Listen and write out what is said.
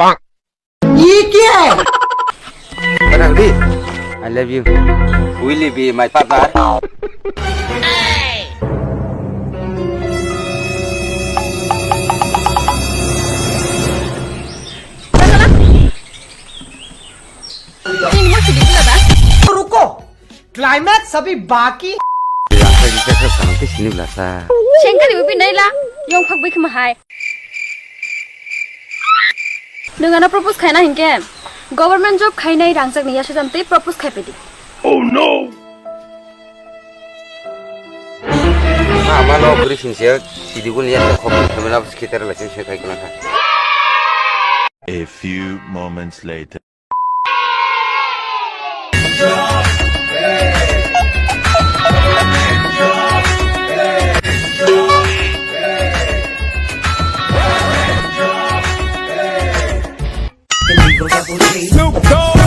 ये क्या है? Randy, I love you. Will you be my partner? रुको, क्लाइमैक्स अभी बाकी। Sengkali upi nai la, yong phak bik mahai. Dengan propose khai na hingke. Government job khai nai rangsak ni yasa jamte propose khai pedi. Oh no! Ama lo beri sincere, sidi gue lihat kopi temen apa sekitar lah sih kayak gimana? A few moments later. Snoop Dogg.